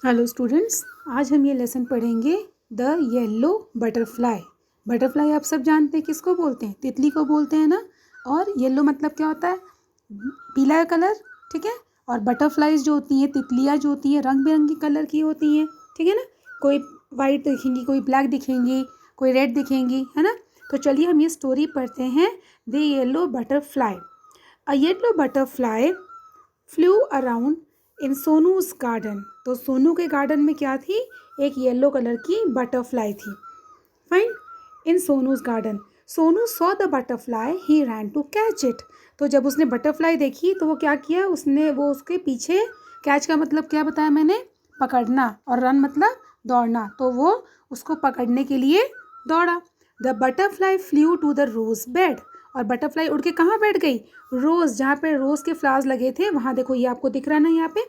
Hello students, आज हम ये लेसन पढ़ेंगे द येलो बटरफ्लाई। बटरफ्लाई आप सब जानते हैं किसको बोलते हैं? तितली को बोलते हैं ना। और येलो मतलब क्या होता है? पीला कलर, ठीक है। और बटरफ्लाइज जो होती हैं, तितलियाँ जो होती हैं, रंग बिरंगी कलर की होती हैं, ठीक है ना। कोई वाइट दिखेंगी, कोई ब्लैक दिखेंगी, कोई रेड दिखेंगी, है ना। तो चलिए हम ये स्टोरी पढ़ते हैं, the yellow butterfly. A yellow butterfly flew around in Sonu's garden. तो सोनू के गार्डन में क्या थी? एक येलो कलर की बटरफ्लाई थी। Fine. In Sonu's garden Sonu saw the butterfly, he ran to catch it. तो जब उसने बटरफ्लाई देखी तो वो क्या किया? वो उसके पीछे, कैच का मतलब क्या बताया मैंने? पकड़ना। और रन मतलब दौड़ना। तो वो उसको पकड़ने के लिए दौड़ा। The butterfly flew to the rose bed. और बटरफ्लाई उड़ के कहाँ बैठ गई? रोज़, जहाँ पे रोज़ के फ्लावर्स लगे थे वहाँ। देखो ये आपको दिख रहा है ना, यहाँ पे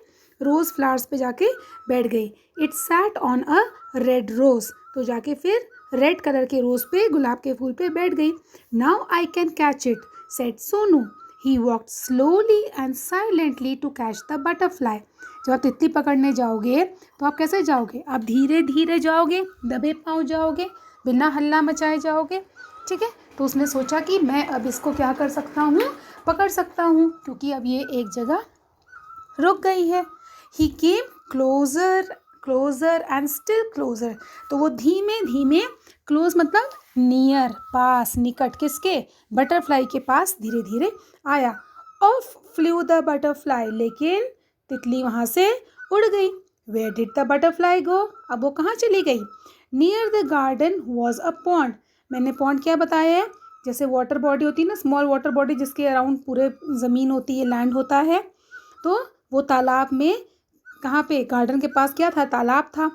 रोज़ फ्लावर्स पे जाके बैठ गई। It sat on a red rose. तो जाके फिर रेड कलर के रोज़ पे, गुलाब के फूल पे बैठ गई। Now I can catch it, said Sonu. He walked slowly and silently to catch the butterfly. जब आप तितली पकड़ने जाओगे तो आप कैसे जाओगे? आप धीरे धीरे जाओगे, दबे पाँव जाओगे, बिना हल्ला मचाए जाओगे, ठीक है। तो उसने सोचा कि मैं अब इसको क्या कर सकता हूँ? पकड़ सकता हूँ, क्योंकि अब ये एक जगह रुक गई है। He came closer closer and still closer. तो वो धीमे धीमे, क्लोज मतलब नियर, पास, निकट, किसके? बटरफ्लाई के पास धीरे धीरे आया। ऑफ फ्लू द बटरफ्लाई, लेकिन तितली वहाँ से उड़ गई। वेयर डिड द बटरफ्लाई गो? अब वो कहाँ चली गई? Near the garden was a pond. मैंने पॉन्ड क्या बताया है? जैसे वाटर बॉडी होती है ना, स्मॉल वाटर बॉडी जिसके अराउंड पूरे ज़मीन होती है, लैंड होता है। तो वो तालाब में, कहाँ पे? गार्डन के पास क्या था? तालाब था।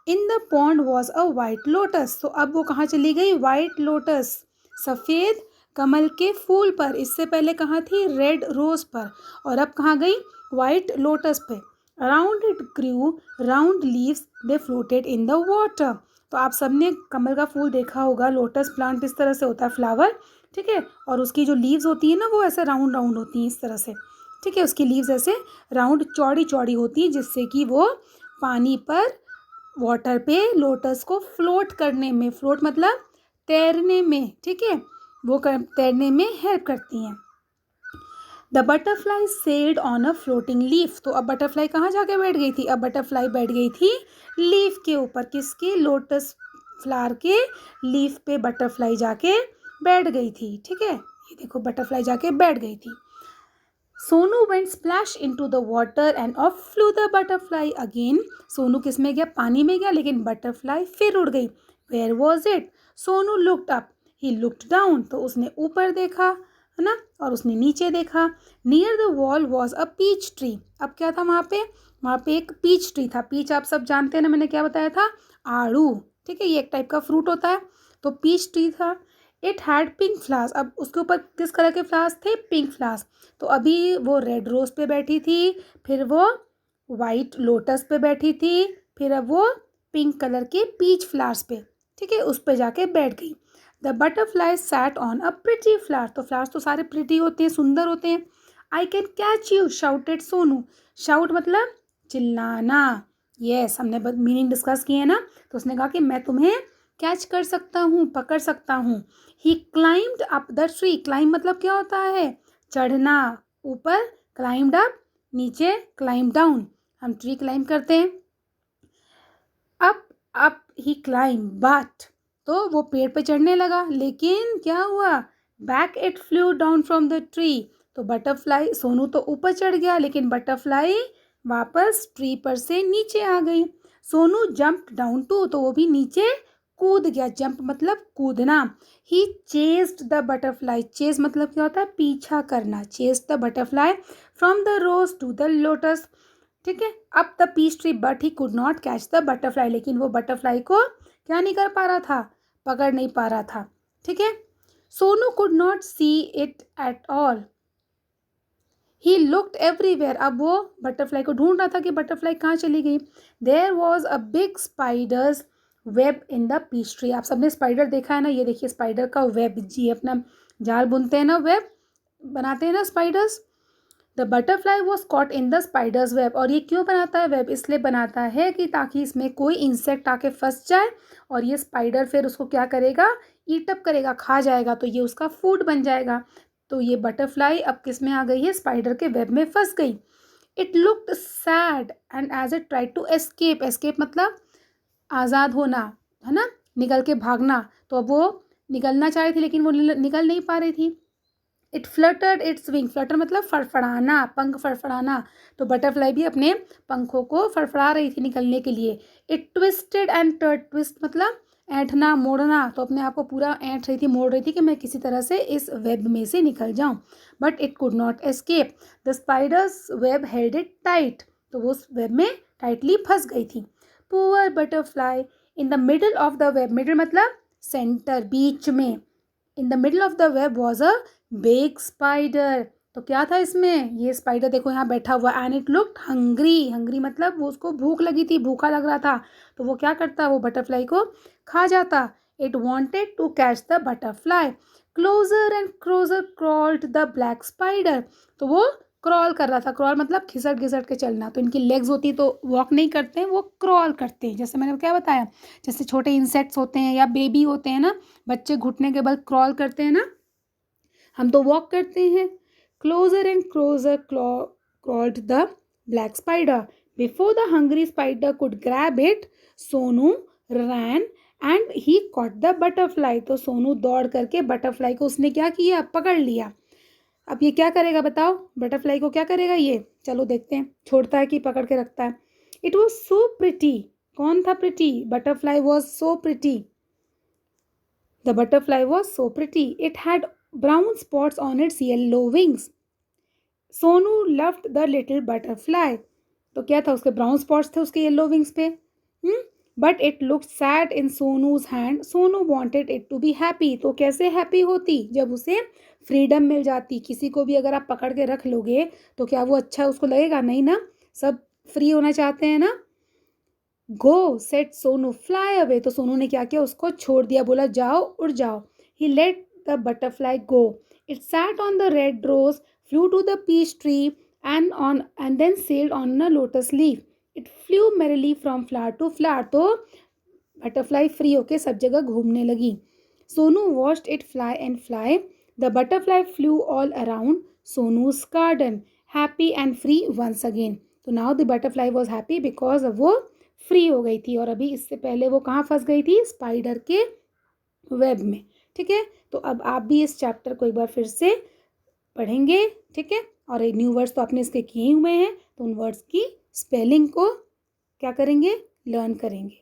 In the pond was a white lotus. तो अब वो कहाँ चली गई? वाइट लोटस, सफ़ेद कमल के फूल पर। इससे पहले कहाँ थी? रेड रोज पर। और अब कहाँ गई? वाइट लोटस पे। Around it grew round leaves, they floated in the water. तो आप सबने कमल का फूल देखा होगा, लोटस प्लांट इस तरह से होता है, फ्लावर, ठीक है। और उसकी जो लीव्स होती है ना, वो ऐसे राउंड राउंड होती हैं इस तरह से, ठीक है। उसकी लीव्स ऐसे राउंड चौड़ी चौड़ी होती हैं, जिससे कि वो पानी पर, वाटर पे लोटस को फ्लोट करने में, फ्लोट मतलब तैरने में, ठीक है, वो तैरने में हेल्प करती हैं। The butterfly sailed on a floating leaf. तो अब बटरफ्लाई कहाँ जाके बैठ गई थी? अब बटरफ्लाई बैठ गई थी लीफ के ऊपर। किसके? लोटस फ्लावर के लीफ पे बटरफ्लाई जाके बैठ गई थी, ठीक है। ये देखो बटरफ्लाई जाके बैठ गई थी। Sonu went splash into the water end of flu the butterfly again. Sonu किस में गया? पानी में गया, लेकिन बटरफ्लाई फिर उड़ गई। Where was it? Sonu looked up, he looked down. तो उसने ऊपर देखा, है ना, और उसने नीचे देखा। Near the wall was a peach tree. अब क्या था वहाँ पे? वहाँ पे एक पीच ट्री था। पीच आप सब जानते हैं ना, मैंने क्या बताया था? आड़ू, ठीक है, ये एक टाइप का फ्रूट होता है। तो पीच ट्री था। It had pink flowers. अब उसके ऊपर किस कलर के फ्लावर्स थे? Pink flowers. तो अभी वो रेड रोज पे बैठी थी, फिर वो वाइट लोटस पे बैठी थी, फिर अब वो पिंक कलर के पीच फ्लावर्स पे, ठीक है, उस पे जाके बैठ गई। The butterfly set on a pretty flower. तो फ्लावर्स तो सारे प्रिटी होते हैं, सुंदर होते हैं। आई can catch you, shouted Sonu. Shout मतलब चिल्लाना। यस, हमने मीनिंग डिस्कस किए हैं ना। तो उसने कहा कि मैं तुम्हें कैच कर सकता हूँ, पकड़ सकता हूँ। He climbed up the tree. Climb मतलब क्या होता है? चढ़ना, ऊपर, क्लाइम्ड अप, नीचे, क्लाइम डाउन। हम ट्री क्लाइम करते हैं। Up up he climb but, तो वो पेड़ पे चढ़ने लगा, लेकिन क्या हुआ? Back it flew down from the tree. तो बटरफ्लाई, सोनू तो ऊपर चढ़ गया, लेकिन बटरफ्लाई वापस ट्री पर से नीचे आ गई। सोनू जंप डाउन टू, तो वो भी नीचे कूद गया। जंप मतलब कूदना। He chased the butterfly. Chase मतलब क्या होता है? पीछा करना। Chased the butterfly from the rose to the lotus, ठीक है। अब the peach tree but he could not catch the butterfly. लेकिन वो बटरफ्लाई को क्या नहीं कर पा रहा था? पकड़ नहीं पा रहा था, ठीक है। Sonu could not see it at all, he looked everywhere. अब वो बटरफ्लाई को ढूंढ रहा था कि बटरफ्लाई कहाँ चली गई। There was a big spider's web in the peach tree. आप सबने स्पाइडर देखा है ना, ये देखिए स्पाइडर का वेब, जी अपना जाल बुनते हैं ना, वेब बनाते हैं ना spiders. The butterfly was caught in the spiders web. और ये क्यों बनाता है वेब? इसलिए बनाता है कि ताकि इसमें कोई इंसेक्ट आके फंस जाए और ये स्पाइडर फिर उसको क्या करेगा, ईट अप करेगा, खा जाएगा, तो ये उसका फूड बन जाएगा। तो ये बटरफ्लाई अब किस में आ गई है, स्पाइडर के वेब में फंस गई। It looked sad and as it tried to escape, escape मतलब आज़ाद होना, है ना, निकल के भागना। तो अब वो निकलना चाह रही थी लेकिन वो निकल नहीं पा रही थी। It fluttered it's wing, Flutter मतलब फड़फड़ाना, पंख फड़फड़ाना। तो बटरफ्लाई भी अपने पंखों को फड़फड़ा रही थी निकलने के लिए। इट ट्विस्टेड एंड टर्ड, ट्विस्ट मतलब ऐंठना, मोड़ना। तो अपने आप को पूरा ऐंठ रही थी, मोड़ रही थी कि मैं किसी तरह से इस वेब में से निकल जाऊं। But it could not escape, the spiders web held it tight. तो वो उस वेब में टाइटली फंस गई थी। Poor butterfly in the middle of the web, middle मतलब सेंटर, बीच में। In the middle of the web was a big spider. तो क्या था इसमें, ये स्पाइडर देखो यहाँ बैठा हुआ। And it looked hungry, hungry मतलब वो उसको भूख लगी थी, भूखा लग रहा था। तो वो क्या करता, वो बटरफ्लाई को खा जाता। It wanted to catch the butterfly. Closer and closer crawled the black spider. तो वो क्रॉल कर रहा था, क्रॉल मतलब घिसट घिसट के चलना। तो इनकी लेग्स होती तो वॉक नहीं करते हैं, वो क्रॉल करते हैं। जैसे मैंने क्या बताया, जैसे छोटे इंसेक्ट्स होते हैं या बेबी होते हैं ना, बच्चे घुटने के बल क्रॉल करते हैं ना, हम तो वॉक करते हैं। Closer and closer crawled the black spider. Before the hungry spider could grab it, Sonu ran and he caught the butterfly. तो सोनू दौड़ करके बटरफ्लाई को उसने क्या किया, पकड़ लिया। अब ये क्या करेगा बताओ, बटरफ्लाई को क्या करेगा ये, चलो देखते हैं, छोड़ता है कि पकड़ के रखता है। इट वॉज सो प्रिटी, कौन था pretty, butterfly was so pretty. The butterfly was so pretty, it had brown spots on its yellow wings. Sonu loved the little butterfly. तो क्या था, उसके ब्राउन स्पॉट्स थे उसके येलो विंग्स पे। But it look sad in Sonu's hand, Sonu wanted it to be happy. तो कैसे happy होती, जब उसे फ्रीडम मिल जाती। किसी को भी अगर आप पकड़ के रख लोगे तो क्या वो अच्छा उसको लगेगा, नहीं ना, सब फ्री होना चाहते हैं ना। गो सेट सोनू, फ्लाई अवे। तो सोनू ने क्या किया, उसको छोड़ दिया, बोला जाओ उड़ जाओ। ही late the butterfly go. It sat on the red rose, flew to the peach tree, and then sailed on a lotus leaf. It flew merrily from flower to flower. तो बटरफ्लाई फ्री होके सब जगह घूमने लगी। Sonu watched it fly and fly. The butterfly flew all around Sonu's garden, happy and free once again. तो now the butterfly was happy because वो free हो गई थी, और अभी इससे पहले वो कहाँ फंस गई थी, स्पाइडर के वेब में। ठीक है, तो अब आप भी इस चैप्टर को एक बार फिर से पढ़ेंगे। ठीक है, और एक न्यू वर्ड्स तो आपने इसके किए हुए हैं, तो उन वर्ड्स की स्पेलिंग को क्या करेंगे, लर्न करेंगे।